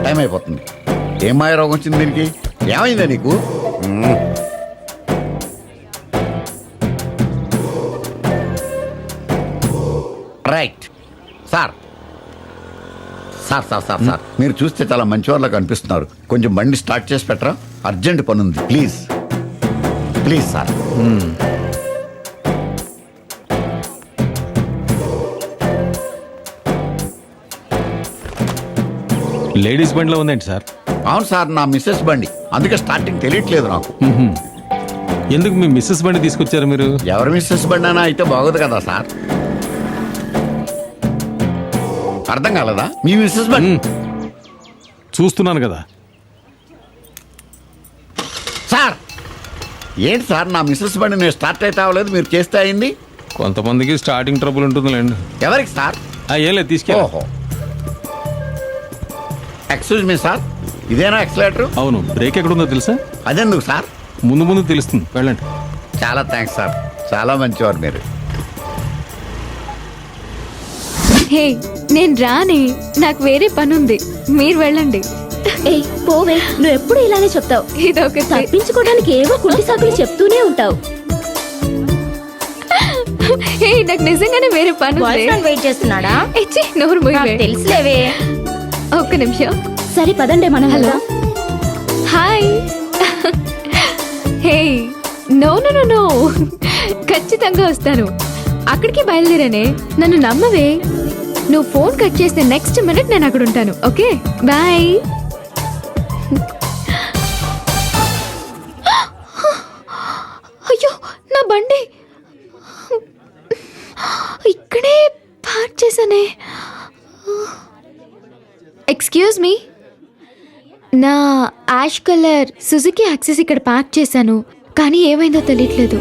Time అయిపోతుంది. ఏం మాయ రోగం వచ్చింది దీనికి? ఏమైందా నీకు? Right sir. Sir sir sir sir మీరు చూస్తే చాలా మంచివాళ్ళ కనిపిస్తున్నారు. కొంచెం బండి స్టార్ట్ చేసి పెట్టరా, అర్జెంట్ పని ఉంది. Please please sir. లేడీస్ బండిలో ఉందండి సార్? అవును సార్, నా మిస్సెస్ బండి, అందుకే స్టార్టింగ్ తెలియట్లేదు నాకు. ఎందుకు మీ మిస్సెస్ బండి తీసుకొచ్చారు మీరు? ఎవరి మిస్సెస్ బండి అయినా అయితే బాగోదు కదా సార్. అర్థం కాలేదా? మీ మిస్సెస్ బండి చూస్తున్నాను కదా సార్. ఏంటి సార్, నా మిస్సెస్ బండి నేను స్టార్ట్ అయితే అవ్వలేదు, మీరు చేస్తే అయింది. కొంతమందికి స్టార్టింగ్ ట్రబుల్ ఉంటుందిలేండి. ఎవరికి సార్? ఏం లేదు, తీసుకెళ్ళి. ఓహో, ఎక్స్క్యూజ్ మీ సార్, ఇదేనా ఎక్సలేటర్? అవును. బ్రేక్ ఎక్కడుందో తెలుసా? అదెందుకు సార్? ముందు ముందు తెలుస్తుంది, వెళ్ళండి. చాలా థ్యాంక్స్ సార్, చాలా మంచివారు మీరు. హే, నేను రానే, నాకు వేరే పని ఉంది, మీరు వెళ్ళండి. ఏయ్ పోవే, నువ్వు ఎప్పుడు ఇలానే చెప్తావు. ఇదొక తప్పించుకోవడానికి ఏవో కుంటి సాకులు చెప్తూనే ఉంటావు. హే, నాకు నిజంగానే వేరే పని ఉంది. వెయిట్ చేస్తున్నాడా? ఇచ్చి నోరు మూయవే. తెలుసులేవే. ఒక్క నిమిషం. సరే పదండి మనం. Hello, hi. Hey, no no no no, ఖచ్చితంగా వస్తాను. అక్కడికి బయలుదేరానే, నన్ను నమ్మవే. నువ్వు ఫోన్ కట్ చేస్తే నెక్స్ట్ మినిట్ నేను అక్కడ ఉంటాను. Okay, bye. అయ్యో, నా బండి ఇక్కడే పార్క్ చేశానే. ఎక్స్క్యూజ్ మీ, నా యాష్ కలర్ సుజుకి యాక్సెస్ ఇక్కడ పార్క్ చేశాను, కానీ ఏమైందో తెలియట్లేదు.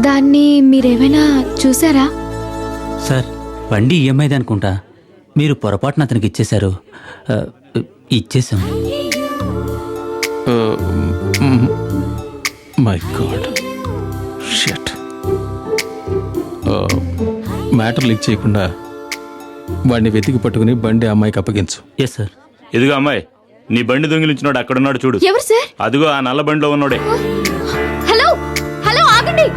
దాన్ని మీరేమైనా చూసారా? సార్, బండి ఈఎంఐది అనుకుంటా. మీరు పొరపాటున అతనికి ఇచ్చేశారు. ఇచ్చేసాం. My God, shit. Matter leak చేయకుండా వాడిని వెతికి పట్టుకుని బండి అమ్మాయికి అప్పగించు. Yes sir. ఇదిగో అమ్మాయి, నీ బండి దొంగిలించినోడు అక్కడున్నాడు చూడు. ఎవరు సార్? అదిగో ఆ నల్ల బండిలో ఉన్నోడే. హలో హలో, ఆగండి.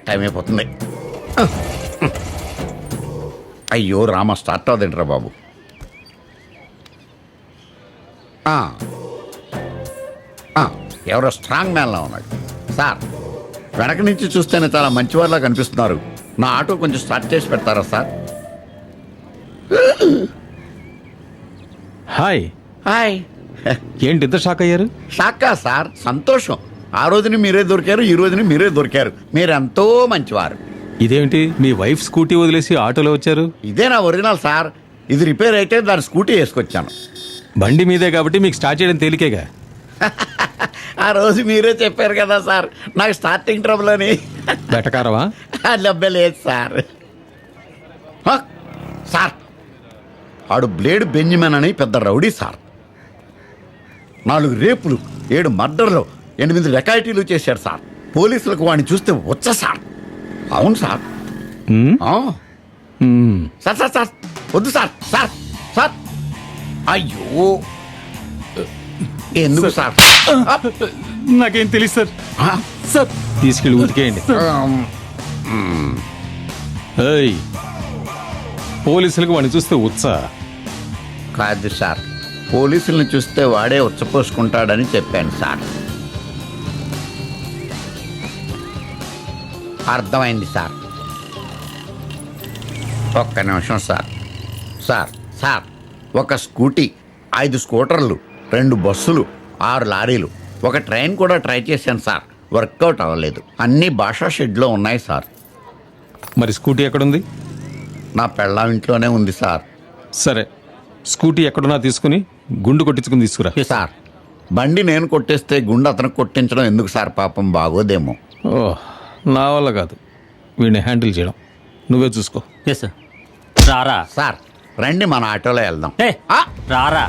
టైం అయిపోతుంది. అయ్యో రామ, స్టార్ట్ అవుతుందిరా బాబు. ఎవరో స్ట్రాంగ్ మ్యాన్లా ఉన్నాడు సార్. వెనక నుంచి చూస్తేనే చాలా మంచివారిలా కనిపిస్తున్నారు. నా ఆటో కొంచెం స్టార్ట్ చేసి పెడతారా సార్? హాయ్. హాయ్. ఏంటి ఇంత షాక్ అయ్యారు? షాకా సార్? సంతోషం. ఆ రోజుని మీరే దొరికారు, ఈ రోజుని మీరే దొరికారు. మీరెంతో మంచివారు. ఇదేంటి, మీ వైఫ్ స్కూటీ వదిలేసి ఆటోలో వచ్చారు? ఇదే నా ఒరిజినల్ సార్. ఇది రిపేర్ అయితే దాని స్కూటీ వేసుకొచ్చాను. బండి మీదే కాబట్టి మీకు స్టార్ట్ చేయడం తేలికేగా. ఆ రోజు మీరే చెప్పారు కదా సార్, నాకు స్టార్టింగ్ ట్రబుల్ అని. బెటకారవా? లేదు సార్. సార్, ఆడు బ్లేడ్ బెంజమిన్ అని పెద్ద రౌడీ సార్. 4 రేపులు, 7 మర్డర్లు, 8 డకాయిటీలు చేశాడు సార్. పోలీసులకు వాడిని చూస్తే వచ్చ సార్. అవును సార్. సార్ సార్ సార్ వద్దు సార్. సార్ సార్, అయ్యో ఎందుకు సార్? నాకేం తెలియదు సార్. సార్ తీసుకెళ్ళి ఉతికేయండి. పోలీసులకు వాడిని చూస్తే ఉత్సా కాదు సార్, పోలీసుల్ని చూస్తే వాడే ఉచ్చపోసుకుంటాడని చెప్పాను సార్. అర్థమైంది సార్. ఒక్క నిమిషం సార్. సార్ సార్, ఒక స్కూటీ, 5 స్కూటర్లు, 2 బస్సులు, 6 లారీలు, ఒక ట్రైన్ కూడా ట్రై చేశాను సార్. వర్కౌట్ అవ్వలేదు. అన్నీ భాషా షెడ్లో ఉన్నాయి సార్. మరి స్కూటీ ఎక్కడుంది? నా పెళ్ళాం ఇంట్లోనే ఉంది సార్. సరే, స్కూటీ ఎక్కడున్నా తీసుకుని గుండు కొట్టించుకుని తీసుకురా. సార్ బండి నేను కొట్టేస్తే గుండె అతను కొట్టించడం ఎందుకు సార్? పాపం బాగోదేమో. ఓ నా వల్ల కాదు వీడిని హ్యాండిల్ చేయడం, నువ్వే చూసుకో. Yes sir. రారా సార్ రండి మన ఆటోలో వెళ్దాం. ఏ రారా